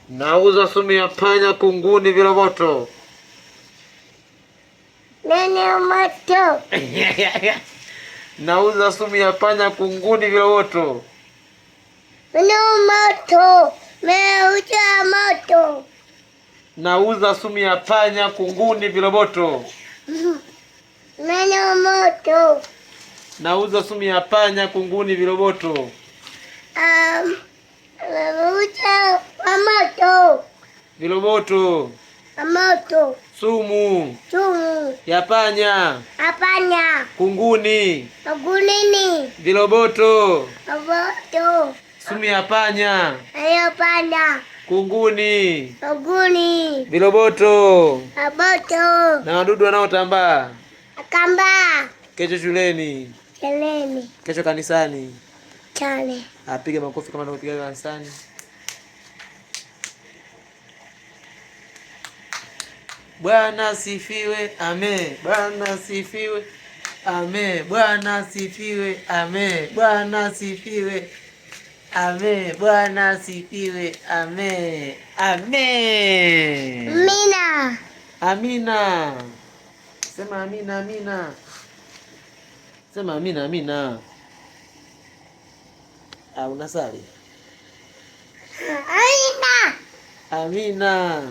Nauza sumu ya panya, kunguni, viroboto. Nini moto? Nauza sumu ya panya, kunguni, viroboto. Nini moto? Meuza moto. Nauza sumu ya panya, kunguni, viroboto. Nini moto? Nauza sumu ya panya, kunguni, viroboto. Meuza moto. Viroboto. Moto. Sumu ya panya, Apanya. kunguni, Agulini. viroboto. Moto. Sumu ya panya, Ayo panda. kunguni, Aguni. viroboto Moto. na wadudu wanaotambaa. Akamba. Kesho shuleni, Keleni. kesho kanisani. Chale. Apige makofi kama anapiga kanisani. Bwana sifiwe, amen. Bwana sifiwe, amen. Bwana sifiwe, amen. Bwana sifiwe, amen. Bwana sifiwe, amen. Amen. Mina. Amina. Sema amina, amina. Sema amina, amina. Unasali? Amina. Amina.